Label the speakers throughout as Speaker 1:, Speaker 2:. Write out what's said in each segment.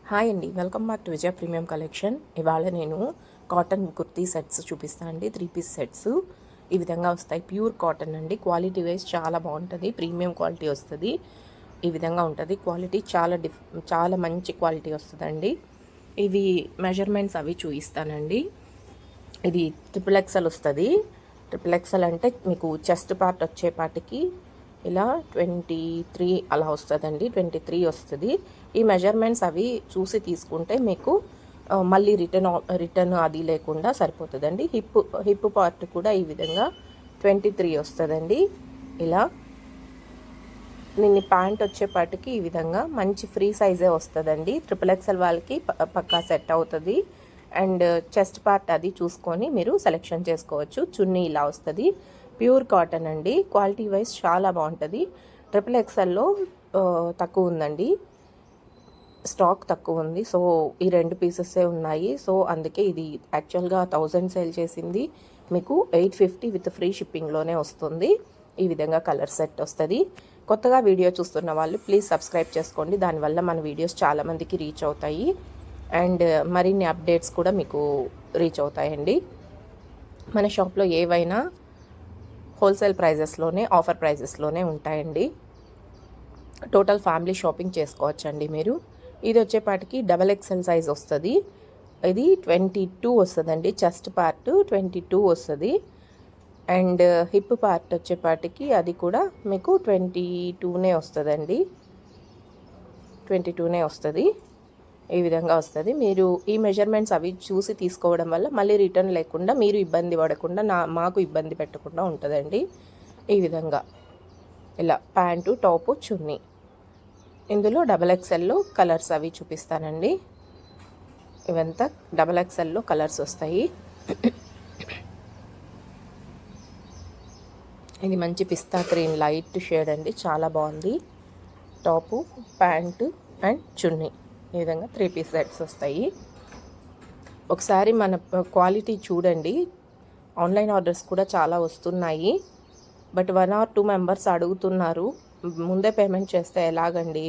Speaker 1: Hi అండి, welcome back to Vijaya premium collection. ఇవాళ నేను కాటన్ కుర్తీ సెట్స్ చూపిస్తాను అండి. 3 పీస్ సెట్స్ ఈ విధంగా వస్తాయి. ప్యూర్ కాటన్ అండి. క్వాలిటీ వైజ్ చాలా బాగుంటుంది. ప్రీమియం క్వాలిటీ వస్తుంది. ఈ విధంగా ఉంటుంది. క్వాలిటీ చాలా మంచి క్వాలిటీ వస్తుందండి. ఇవి మెజర్మెంట్స్ అవి చూపిస్తానండి. ఇది XXL వస్తుంది. XXL అంటే మీకు చెస్ట్ పార్ట్ వచ్చేపాటికి ఇలా 23 అలా వస్తుందండి. 23 వస్తుంది. ఈ మెజర్మెంట్స్ అవి చూసి తీసుకుంటే మీకు మళ్ళీ రిటర్న్ అది లేకుండా సరిపోతుందండి. హిప్ పార్ట్ కూడా ఈ విధంగా 23 వస్తుందండి. ఇలా నిన్న ప్యాంట్ వచ్చేపాటికి ఈ విధంగా మంచి ఫ్రీ సైజే వస్తుందండి. XXL వాళ్ళకి పక్కా సెట్ అవుతుంది. అండ్ చెస్ట్ పార్ట్ అది చూసుకొని మీరు సెలెక్షన్ చేసుకోవచ్చు. చున్నీ ఇలా వస్తుంది. ప్యూర్ కాటన్ అండి. క్వాలిటీ వైజ్ చాలా బాగుంటుంది. XXLలో తక్కువ ఉందండి, స్టాక్ తక్కువ ఉంది. సో ఈ 2 పీసెసే ఉన్నాయి. సో అందుకే ఇది యాక్చువల్గా 1000 సేల్ చేసింది, మీకు 850 విత్ ఫ్రీ షిప్పింగ్లోనే వస్తుంది. ఈ విధంగా కలర్ సెట్ వస్తుంది. కొత్తగా వీడియో చూస్తున్న వాళ్ళు ప్లీజ్ సబ్స్క్రైబ్ చేసుకోండి. దానివల్ల మన వీడియోస్ చాలామందికి రీచ్ అవుతాయి అండ్ మరిన్ని అప్డేట్స్ కూడా మీకు రీచ్ అవుతాయండి. మన షాప్లో ఏవైనా హోల్సేల్ ప్రైజెస్లోనే, ఆఫర్ ప్రైజెస్లోనే ఉంటాయండి. టోటల్ ఫ్యామిలీ షాపింగ్ చేసుకోవచ్చండి మీరు. ఇది వచ్చేపాటికి XXL సైజ్ వస్తుంది. ఇది 22 వస్తుందండి. చెస్ట్ పార్ట్ 22 వస్తుంది. అండ్ హిప్ పార్ట్ వచ్చేపాటికి అది కూడా మీకు 22నే వస్తుందండి. 22నే వస్తుంది. ఈ విధంగా వస్తుంది. మీరు ఈ మెజర్మెంట్స్ అవి చూసి తీసుకోవడం వల్ల మళ్ళీ రిటర్న్ లేకుండా, మీరు ఇబ్బంది పడకుండా, మాకు ఇబ్బంది పెట్టకుండా ఉంటుందండి. ఈ విధంగా ఇలా ప్యాంటు, టాపు, చున్నీ. ఇందులో XXLలో కలర్స్ అవి చూపిస్తానండి. ఇవంతా XXLలో కలర్స్ వస్తాయి. ఇది మంచి పిస్తా గ్రీన్ లైట్ షేడ్ అండి, చాలా బాగుంది. టాపు, ప్యాంటు అండ్ చున్నీ. ఈ విధంగా 3 పీస్ సెట్స్ వస్తాయి. ఒకసారి మన క్వాలిటీ చూడండి. ఆన్లైన్ ఆర్డర్స్ కూడా చాలా వస్తున్నాయి. బట్ 1 or 2 మెంబర్స్ అడుగుతున్నారు, ముందే పేమెంట్ చేస్తే ఎలాగండి,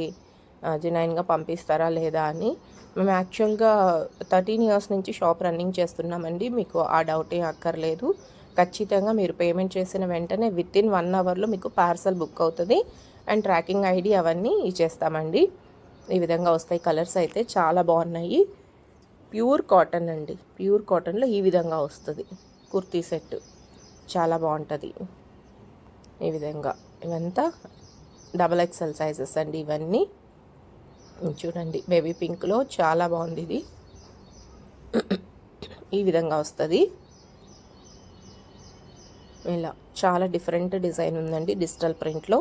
Speaker 1: జెన్యూన్గా పంపిస్తారా లేదా అని. మేము యాక్చువల్గా 13 years నుంచి షాప్ రన్నింగ్ చేస్తున్నామండి. మీకు ఆ డౌటే అక్కర్లేదు. ఖచ్చితంగా మీరు పేమెంట్ చేసిన వెంటనే వితిన్ 1 అవర్లో మీకు పార్సల్ బుక్ అవుతుంది అండ్ ట్రాకింగ్ ఐడి అవన్నీ ఇచ్చేస్తామండి. ఈ విధంగా వస్తాయి. కలర్స్ అయితే చాలా బాగున్నాయి. ప్యూర్ కాటన్ అండి. ప్యూర్ కాటన్లో ఈ విధంగా వస్తుంది కుర్తీ సెట్, చాలా బాగుంటుంది. ఈ విధంగా ఇవంతా XXL సైజెస్ అండి. ఇవన్నీ చూడండి, బేబీ పింక్లో చాలా బాగుంది. ఇది ఈ విధంగా వస్తుంది. ఇలా చాలా డిఫరెంట్ డిజైన్ ఉందండి డిజిటల్ ప్రింట్లో.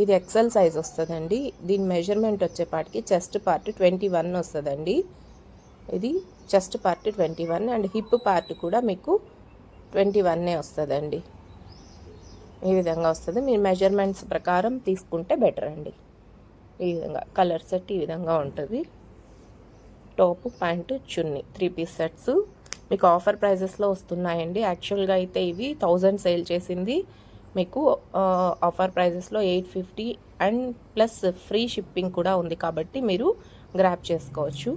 Speaker 1: ఇది XL సైజ్ వస్తుందండి. దీని మెజర్మెంట్ వచ్చేపాటికి చెస్ట్ పార్ట్ 21 వస్తుందండి. ఇది chest part 21 and hip part కూడా మీకు 21 వస్తుందండి. ఈ విధంగా వస్తుంది. మీరు మెజర్మెంట్స్ ప్రకారం తీసుకుంటే బెటర్ అండి. ఈ విధంగా కలర్ సెట్ ఈ విధంగా ఉంటుంది. టాపు, ప్యాంటు, చున్నీ 3 పీస్ సెట్స్ మీకు ఆఫర్ ప్రైజెస్లో వస్తున్నాయండి. యాక్చువల్గా అయితే ఇవి 1000 సేల్ చేసింది, మీకు ఆఫర్ ప్రైజెస్లో 850 అండ్ ప్లస్ ఫ్రీ షిప్పింగ్ కూడా ఉంది. కాబట్టి మీరు గ్రాప్ చేసుకోవచ్చు.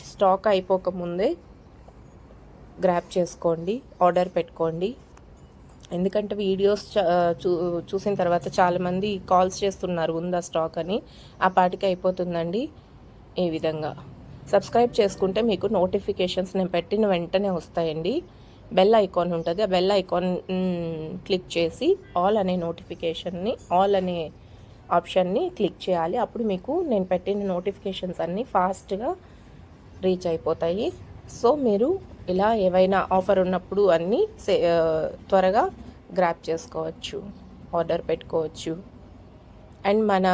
Speaker 1: స్టాక్ అయిపోకముందే గ్రాప్ చేసుకోండి, ఆర్డర్ పెట్టుకోండి. ఎందుకంటే వీడియోస్ చూసిన తర్వాత చాలామంది కాల్స్ చేస్తున్నారు ఉందా స్టాక్ అని. ఆ పాటికి అయిపోతుందండి. ఈ విధంగా సబ్స్క్రైబ్ చేసుకుంటే మీకు నోటిఫికేషన్స్ నేను పెట్టిన వెంటనే వస్తాయండి. బెల్ ఐకాన్ ఉంటుంది. ఆ బెల్ ఐకాన్ క్లిక్ చేసి ఆల్ అనే నోటిఫికేషన్ని, ఆల్ అనే ఆప్షన్ని క్లిక్ చేయాలి. అప్పుడు మీకు నేను పెట్టిన నోటిఫికేషన్స్ అన్నీ ఫాస్ట్గా రీచ్ అయిపోతాయి. సో మీరు ఇలా ఏవైనా ఆఫర్ ఉన్నప్పుడు అన్నీ త్వరగా గ్రాప్ చేసుకోవచ్చు, ఆర్డర్ పెట్టుకోవచ్చు. అండ్ మన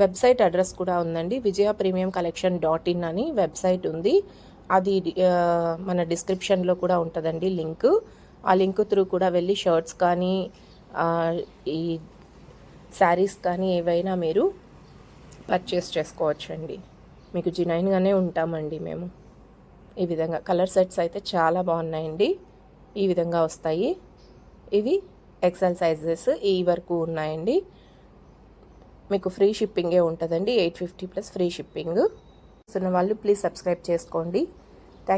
Speaker 1: వెబ్సైట్ అడ్రస్ కూడా ఉందండి. vijayapremiumcollection.in అని వెబ్సైట్ ఉంది. అది మన డిస్క్రిప్షన్లో కూడా ఉంటుందండి లింక్. ఆ లింక్ త్రూ కూడా వెళ్ళి షర్ట్స్ కానీ, ఈ శారీస్ కానీ ఏవైనా మీరు పర్చేస్ చేసుకోవచ్చండి. మీకు జెన్యూన్గానే ఉంటామండి మేము. ఈ విధంగా కలర్ సెట్స్ అయితే చాలా బాగున్నాయండి. ఈ విధంగా వస్తాయి. ఇవి XL సైజెస్ ఈ వరకు ఉన్నాయండి. మీకు ఫ్రీ షిప్పింగే ఉంటుందండి. 850 ప్లస్ ఫ్రీ షిప్పింగ్. చూస్తున్న వాళ్ళు ప్లీజ్ సబ్స్క్రైబ్ చేసుకోండి.